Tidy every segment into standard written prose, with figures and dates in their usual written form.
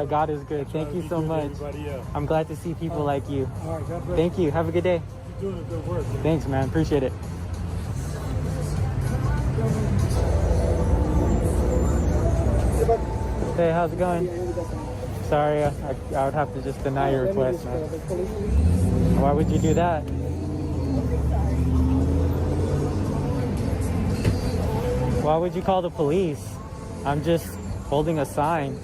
God is good. Thank you so much. I'm glad to see people like you. All right, God bless. Thank you. Have a good day. You're doing good work. Thanks, man. Appreciate it. Hey, how's it going? Sorry, I would have to just deny your request, man. Why would you do that? Why would you call the police? I'm just holding a sign.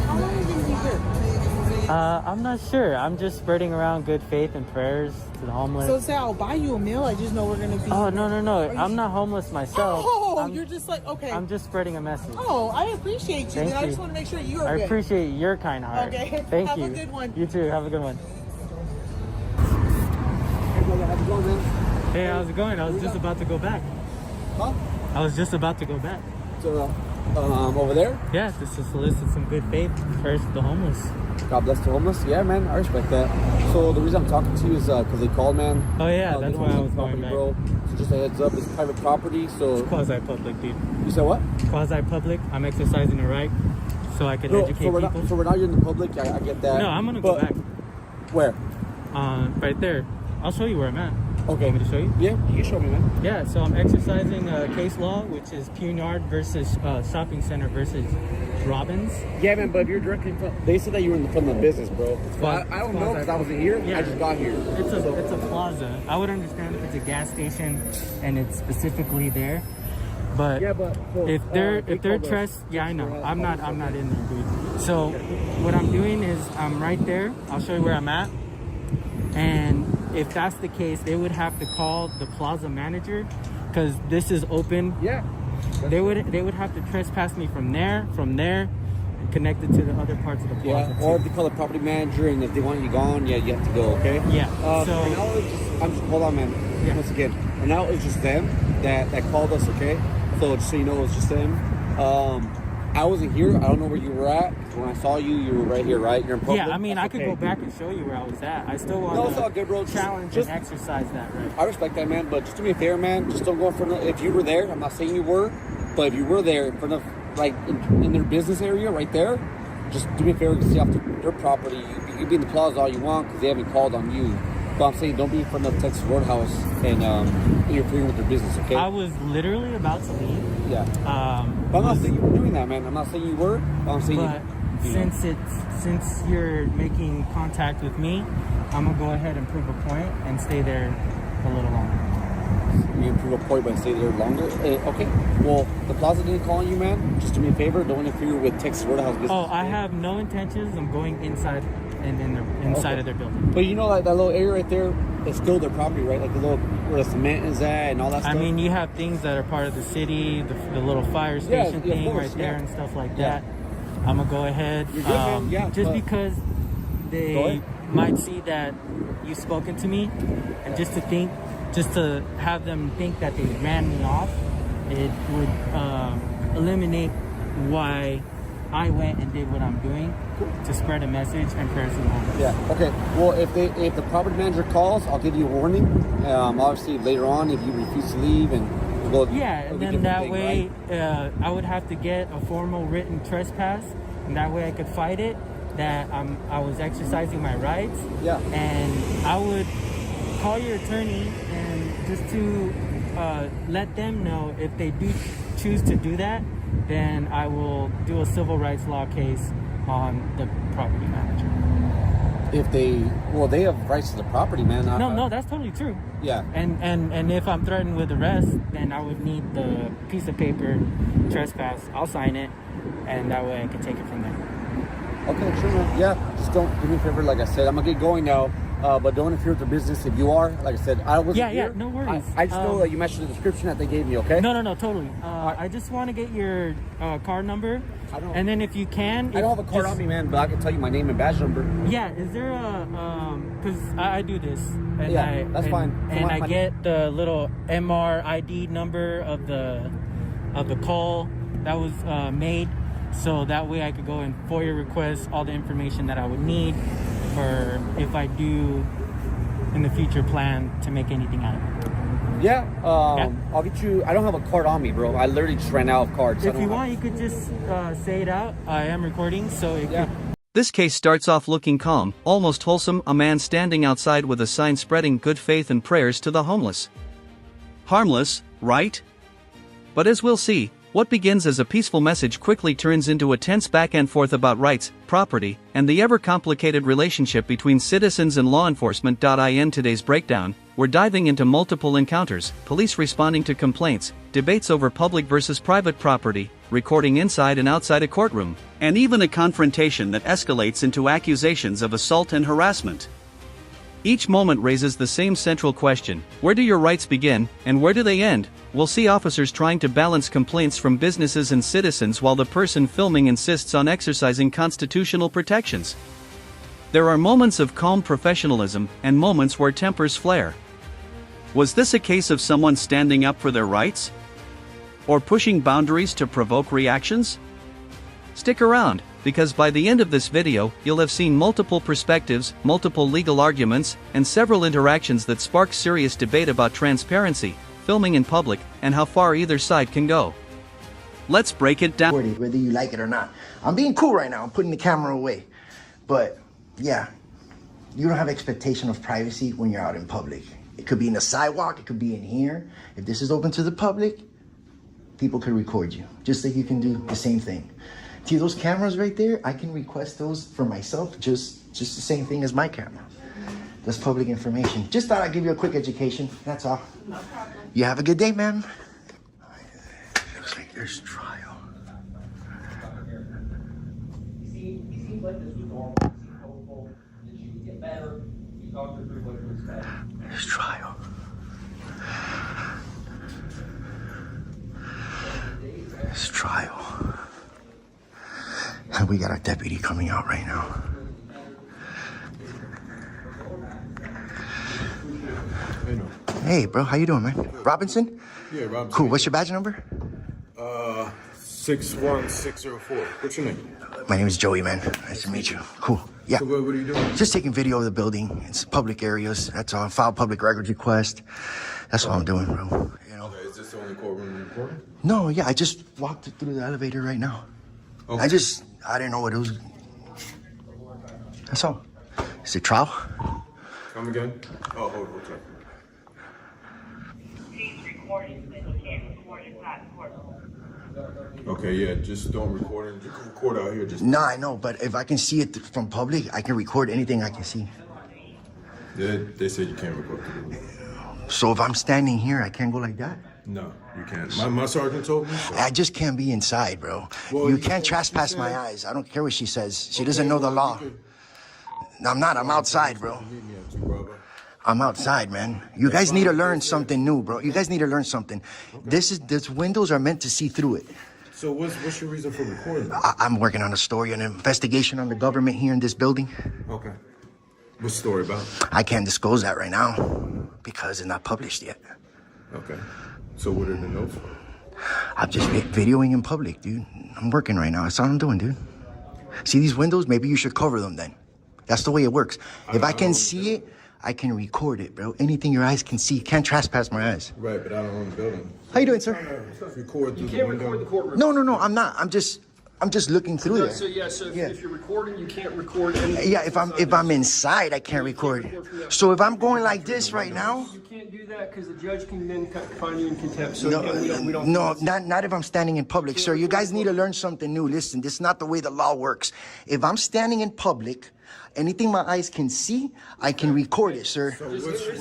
How long have you been here? I'm not sure. I'm just spreading around good faith and prayers to the homeless. So say I'll buy you a meal. I just know we're gonna be. Oh, no. I'm not homeless myself. Oh, you're just like, okay. I'm just spreading a message. Oh, I appreciate you. Thank I you. just want to make sure you are I good. appreciate your kind heart. Okay. Thank Have you. a good one. You too. Have a good one. Hey, brother, how's it going, man? Hey, how's it going? I was just about to go back. Huh? I was just about to go back. So, over there? Yeah, just to solicit some good faith prayers to the homeless. God bless the homeless. Yeah, man, I respect that. So the reason I'm talking to you is because they called, man. Oh yeah, They that's why want I was property, going back. bro. So just a heads up, it's private property. So It's quasi-public, dude. you said what? Quasi-public. I'm exercising a right so I can No, educate so we're people. not. So we're not in the public. I get that. No, I'm gonna go But back. Where? Right there. I'll show you where I'm at. Okay. Want me to show you? Yeah, you can show me, man. Yeah, so I'm exercising case law, which is Cunard versus shopping center versus Robbins. Yeah, man, but if you're directly from, they said that you were in the front of the business, bro. Well, I don't know because I wasn't here. Yeah. I just got here. It's a plaza. I would understand if it's a gas station and it's specifically there, but Yeah, but well, if they're called us. yeah, I know. I'm not in there, dude. So what I'm doing is I'm right there. I'll show you where I'm at, and if that's the case, they would have to call the plaza manager because this is open. Yeah. They would have to trespass me from there, and connect it to the other parts of the plaza. Yeah, or if they call the property manager and if they want you gone, yeah, you have to go, okay? Yeah. Right now it's just, hold on, man. Yeah. Once again, right now it's just them that called us, okay? So just so you know, it's just them. I wasn't here. I don't know where you were at. When I saw you, you were right here, right? You're in public. Yeah, I mean, That's I could okay. go back and show you where I was at. I still want No, it's all good, bro. to challenge Just- and exercise that right. I respect that, man, but just do me a favor, man. Just don't go in front of, if you were there, I'm not saying you were, but if you were there in front of, like, in their business area right there, just do me a favor and stay off their property. You can be in the plaza all you want because they haven't called on you. But I'm saying don't be in front of Texas Roadhouse and interfering with their business, okay? I was literally about to leave. Yeah. But I'm not saying you were doing that, man. I'm not saying you were, but I'm saying But since you're making contact with me, I'm gonna go ahead and prove a point and stay there a little longer. you improve a point by staying there longer. Okay. Well, the plaza didn't call on you, man. Just do me a favor. Don't interfere with Texas Roadhouse business. Oh, I have no intentions. I'm going inside and inside of their building. But you know, like that little area right there, it's still their property, right? Like the little where the cement is at and all that stuff. I mean, you have things that are part of the city, the little fire station thing right there and stuff like that. I'm gonna go ahead. You're good, man. Yeah, just but- because they might see that you've spoken to me, and just to have them think that they ran me off, it would eliminate why I went and did what I'm doing to spread a message and prayers to the homeless. Yeah. Okay. Well, if the property manager calls, I'll give you a warning. Obviously, later on, if you refuse to leave and go, Yeah, and then that way, I would have to get a formal written trespass, and that way I could fight it. That I was exercising my rights. Yeah. And I would call your attorney and just to let them know if they do choose to do that, then I will do a civil rights law case on the property manager. If they have rights to the property, man. No, that's totally true. Yeah. And if I'm threatened with arrest, then I would need the piece of paper, trespass. I'll sign it, and that way I can take it from there. Okay, sure, man. Yeah, just don't do me a favor. Like I said, I'm gonna get going now. But don't interfere with the business if you are. Like I said, I wasn't here. Yeah, no worries. I just know that you mentioned the description that they gave me. Okay. No, totally. I just want to get your card number, and then if you can. I don't have a card on me, man, but I can tell you my name and badge number. Yeah, is there a because I do this, and Yeah, that's fine. So And my- I get the little MRID number of the call that was made, so that way I could go and FOIA request all the information that I would need for if I do in the future plan to make anything out of it. Yeah, I'll get you. I don't have a card on me, bro. I literally just ran out of cards. So If you want, you could just say it out. I am recording, so it could. This case starts off looking calm, almost wholesome, a man standing outside with a sign spreading good faith and prayers to the homeless. Harmless, right? But as we'll see, what begins as a peaceful message quickly turns into a tense back and forth about rights, property, and the ever-complicated relationship between citizens and law enforcement. In today's breakdown, we're diving into multiple encounters, police responding to complaints, debates over public versus private property, recording inside and outside a courtroom, and even a confrontation that escalates into accusations of assault and harassment. Each moment raises the same central question: where do your rights begin, and where do they end? We'll see officers trying to balance complaints from businesses and citizens while the person filming insists on exercising constitutional protections. There are moments of calm professionalism, and moments where tempers flare. Was this a case of someone standing up for their rights? Or pushing boundaries to provoke reactions? Stick around, because by the end of this video, you'll have seen multiple perspectives, multiple legal arguments, and several interactions that spark serious debate about transparency, filming in public, and how far either side can go. Let's break it down. Whether you like it or not. I'm being cool right now. I'm putting the camera away. But yeah, you don't have expectation of privacy when you're out in public. It could be in the sidewalk. It could be in here. If this is open to the public, people can record you. Just like you can do the same thing. See those cameras right there? I can request those for myself, just the same thing as my camera. That's public information. Just thought I'd give you a quick education. That's all. No problem. You have a good day, ma'am. Looks like there's trial. He seems like this was normal. He seemed hopeful that she would get better. He talked her through what to expect. There's trial. There's trial. And we got our deputy coming out right now. Hey, bro, how you doing, man? Robinson? Yeah, Robinson. Cool. What's your badge number? 61604. What's your name? My name is Joey, man. Nice to meet you. Cool. Yeah. So what are you doing? Just taking video of the building. It's public areas. That's all. File public records request. That's all I'm doing, bro. You know. Okay, is this the only courtroom you're recording? No, yeah, I just walked through the elevator right now. Okay. I didn't know what it was. That's all. Is it trial? Come again? Oh, hold on. Okay, yeah, just don't record it. You can record out here. Just No, I know, but if I can see it from public, I can record anything I can see. they said you can't record it. So if I'm standing here, I can't go like that? No, you can't. My sergeant told me. So. I just can't be inside, bro. Well, you can't trespass my eyes. I don't care what she says. She doesn't know the law. I'm not. I'm outside, bro. I'm outside, man. You guys need to learn something new, bro. You guys need to learn something. This windows are meant to see through it. So what's your reason for recording? I'm working on a story, an investigation on the government here in this building. Okay. What's the story about? I can't disclose that right now because it's not published yet. Okay. So what are the notes for? I'm just videoing in public, dude. I'm working right now. That's all I'm doing, dude. See these windows? Maybe you should cover them then. That's the way it works. If I can see it, I can record it, bro. Anything your eyes can see. Can't trespass my eyes. Right, but I don't own the building. How you doing, sir? Record through You can't the window. record the courtroom. No, I'm not. I'm just looking through there. So if you're recording, you can't record anything. Yeah, if I'm inside, I can't record. So if I'm going like this right now. You can't do that because the judge can then find you in contempt. So No, we don't. not if I'm standing in public, sir. You guys need to learn something new. Listen, this is not the way the law works. If I'm standing in public, anything my eyes can see, I can record it, sir. So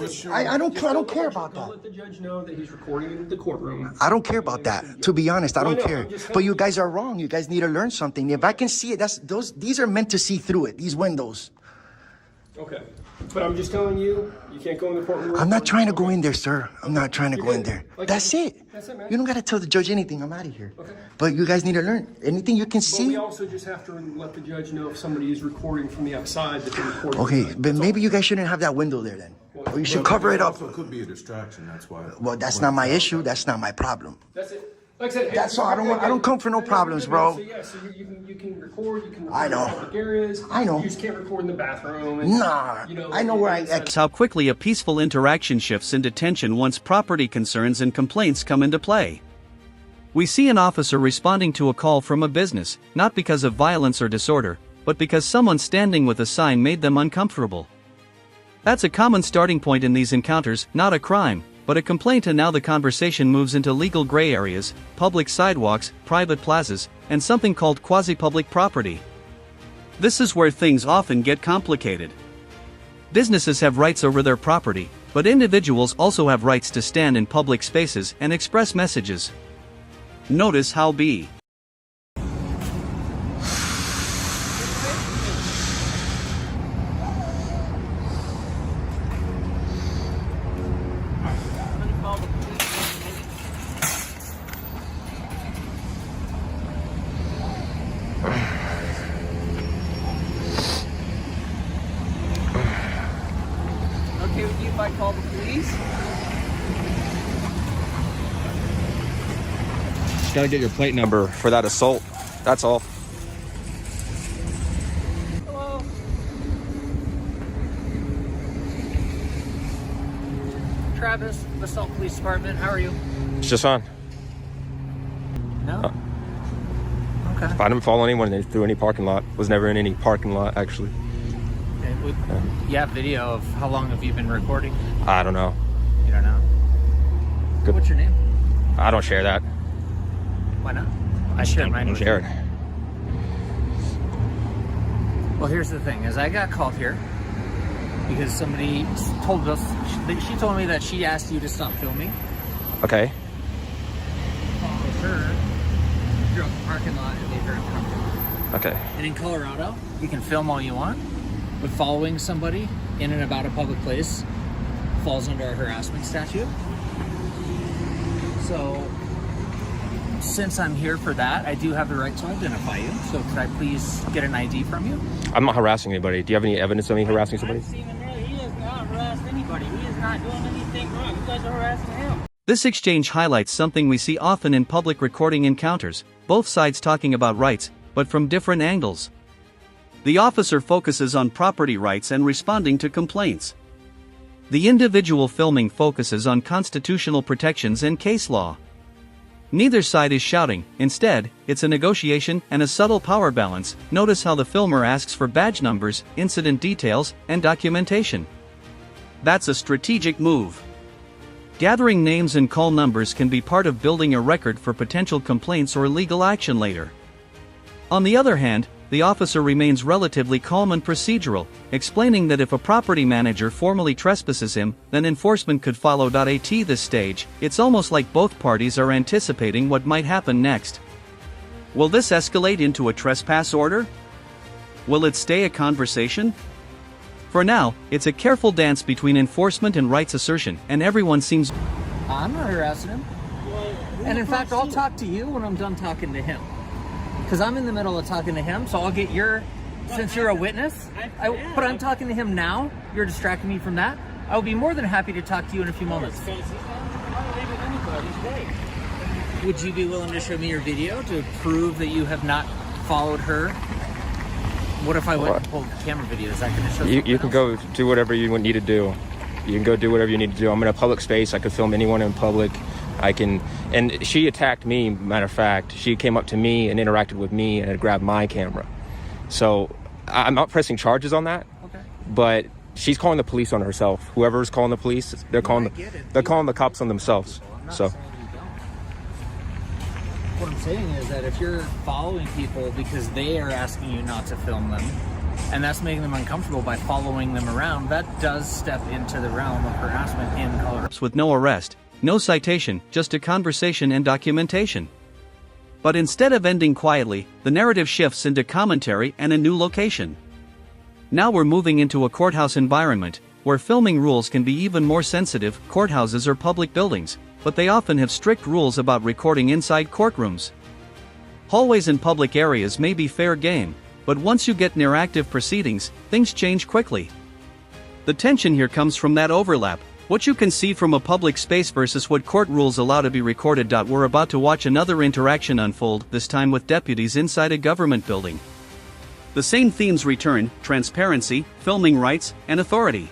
what's your... I don't care about Don't that. let the judge know that he's recording in the courtroom. I don't care about that. To be honest, I don't Why not? care. I'm just But you telling guys are wrong. You guys need to learn something. If I can see it, these are meant to see through it. These windows. Okay. But I'm just telling you, you can't go in the courtroom. I'm not trying to go in there, sir. I'm not trying to go in there. Like, That's it. That's it, man. You don't got to tell the judge anything. I'm out of here. Okay. But you guys need to learn. Anything you can But we see. also just have to let the judge know if somebody is recording from the outside that they're recording. Okay, but maybe you guys shouldn't have that window there then. Or you should cover it up. Also could be a distraction, that's why. Well, that's not my issue. That's not my problem. That's it. Like I said, hey, That's all. I don't come for no problems, bro. So yeah, so you can record. You can record I know. in public areas. I know. You just can't record in the bathroom. And, Nah. you know, I know where I. That's how quickly a peaceful interaction shifts into tension once property concerns and complaints come into play. We see an officer responding to a call from a business, not because of violence or disorder, but because someone standing with a sign made them uncomfortable. That's a common starting point in these encounters, not a crime, but a complaint, and now the conversation moves into legal gray areas, public sidewalks, private plazas, and something called quasi-public property. This is where things often get complicated. Businesses have rights over their property, but individuals also have rights to stand in public spaces and express messages. Notice how B. Okay with you if I call the police? Just gotta get your plate number for that assault. That's all. Hello? Travis, Assault Police Department, how are you? It's just on. No? Okay. I didn't follow anyone through any parking lot. Was never in any parking lot, actually. Okay, you have video of how long have you been recording? I don't know. You don't know? Good. What's your name? I don't share that. Why not? I share mine. Don't share it. Well, here's the thing, is I got called here because somebody told us, she told me that she asked you to stop filming. Okay. Followed her throughout the parking lot and made her uncomfortable. Okay. And in Colorado, you can film all you want, but following somebody in and about a public place falls under a harassment statute. So, since I'm here for that, I do have the right to identify you. So could I please get an ID from you? I'm not harassing anybody. Do you have any evidence of me harassing somebody? I've seen him there. He has not harassed anybody. He is not doing anything wrong. You guys are harassing him. This exchange highlights something we see often in public recording encounters, both sides talking about rights, but from different angles. The officer focuses on property rights and responding to complaints. The individual filming focuses on constitutional protections and case law. Neither side is shouting, instead, it's a negotiation and a subtle power balance. Notice how the filmer asks for badge numbers, incident details, and documentation. That's a strategic move. Gathering names and call numbers can be part of building a record for potential complaints or legal action later. On the other hand, the officer remains relatively calm and procedural, explaining that if a property manager formally trespasses him, then enforcement could follow. At this stage, it's almost like both parties are anticipating what might happen next. Will this escalate into a trespass order? Will it stay a conversation? For now, it's a careful dance between enforcement and rights assertion, and everyone seems... I'm not harassing him. And in fact, I'll talk to you when I'm done talking to him. Because I'm in the middle of talking to him, so I'll get your... Since you're a witness, but I'm talking to him now, you're distracting me from that. I will be more than happy to talk to you in a few moments. Would you be willing to show me your video to prove that you have not followed her? What if I went and pulled camera video? Is that going to show You can go do whatever you need to do. You can go do whatever you need to do. I'm in a public space. I could film anyone in public. I can, and she attacked me, matter of fact. She came up to me and interacted with me and had grabbed my camera. So I'm not pressing charges on that, but she's calling the police on herself. Whoever's calling the police, they're calling the cops on themselves. So what I'm saying is that if you're following people because they are asking you not to film them, and that's making them uncomfortable by following them around, that does step into the realm of harassment in Colorado. With no arrest, no citation, just a conversation and documentation. But instead of ending quietly, the narrative shifts into commentary and a new location. Now we're moving into a courthouse environment, where filming rules can be even more sensitive. Courthouses are public buildings, but they often have strict rules about recording inside courtrooms. Hallways in public areas may be fair game, but once you get near active proceedings, things change quickly. The tension here comes from that overlap, What you can see from a public space versus what court rules allow to be recorded. We're about to watch another interaction unfold, this time with deputies inside a government building. The same themes return: transparency, filming rights, and authority.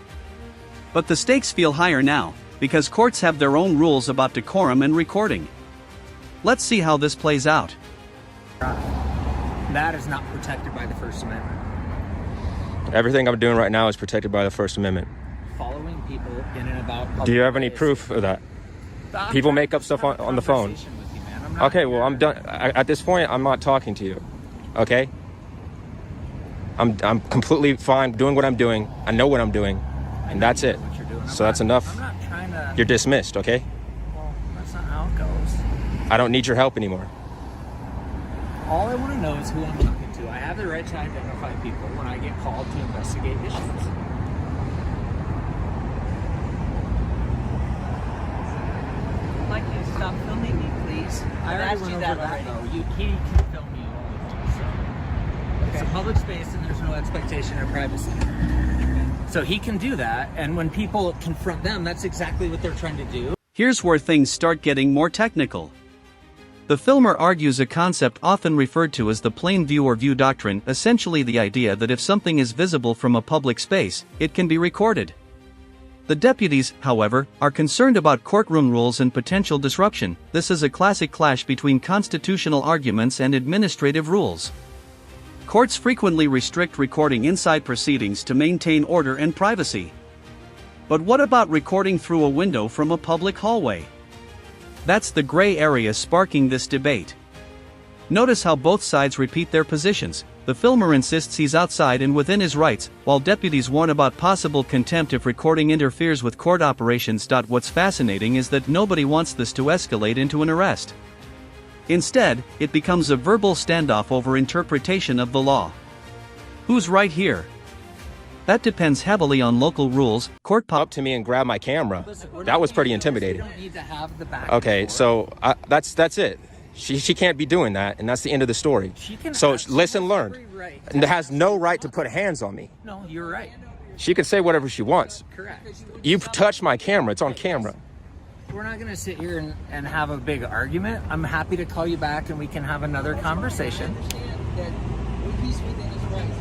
But the stakes feel higher now, because courts have their own rules about decorum and recording. Let's see how this plays out. That is not protected by the First Amendment. Everything I'm doing right now is protected by the First Amendment. Following people in and about public Do you have any places. proof of that? People make up stuff on the phone. Conversation with you, man. I'm not Okay, well, here. I'm done. At this point, I'm not talking to you. Okay? I'm completely fine doing what I'm doing. I know what I'm doing. And that's it. What you're doing. So that's enough. I'm not trying to. You're dismissed, okay? Well, that's not how it goes. I don't need your help anymore. All I want to know is who I'm talking to. I have the right to identify people when I get called to investigate issues. I'd like you to stop filming me, please. I I've already asked went you over that that, already. though. He can film you all of so. It's a public space and there's no expectation of privacy. So he can do that, and when people confront them, that's exactly what they're trying to do. Here's where things start getting more technical. The filmer argues a concept often referred to as the plain view or view doctrine, essentially the idea that if something is visible from a public space, it can be recorded. The deputies, however, are concerned about courtroom rules and potential disruption. This is a classic clash between constitutional arguments and administrative rules. Courts frequently restrict recording inside proceedings to maintain order and privacy. But what about recording through a window from a public hallway? That's the gray area sparking this debate. Notice how both sides repeat their positions. The filmer insists he's outside and within his rights, while deputies warn about possible contempt if recording interferes with court operations. What's fascinating is that nobody wants this to escalate into an arrest. Instead, it becomes a verbal standoff over interpretation of the law. Who's right here? That depends heavily on local rules. Up to me and grab my camera. That was pretty intimidating. You don't need to have the back. Okay, so that's it. She can't be doing that, and that's the end of the story. She can So have listen, every learn. right. And has no right to put hands on me. No, you're right. She can say whatever she wants. Correct. You touched my camera. It's on camera. We're not going to sit here and have a big argument. I'm happy to call you back and we can have another conversation. That he's within his rights.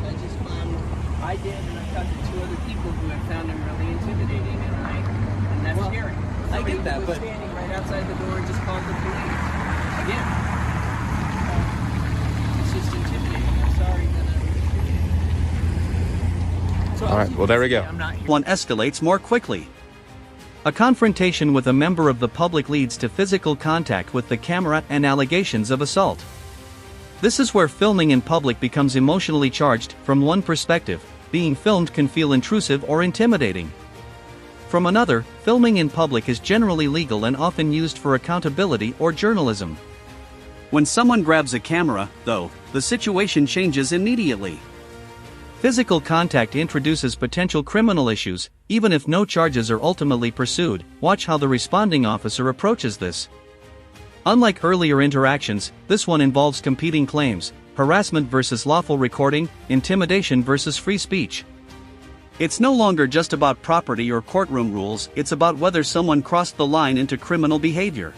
I did, and I talked to 2 other people who had found him really intimidating, and that's scary. I get that, was but standing right outside the door and just called the police. Again, it's just intimidating. I'm sorry that so All right, well, there we go. I'm not here. One escalates more quickly. A confrontation with a member of the public leads to physical contact with the camera and allegations of assault. This is where filming in public becomes emotionally charged. From one perspective, being filmed can feel intrusive or intimidating. From another, filming in public is generally legal and often used for accountability or journalism. When someone grabs a camera, though, the situation changes immediately. Physical contact introduces potential criminal issues, even if no charges are ultimately pursued. Watch how the responding officer approaches this. Unlike earlier interactions, this one involves competing claims: harassment versus lawful recording, intimidation versus free speech. It's no longer just about property or courtroom rules, it's about whether someone crossed the line into criminal behavior.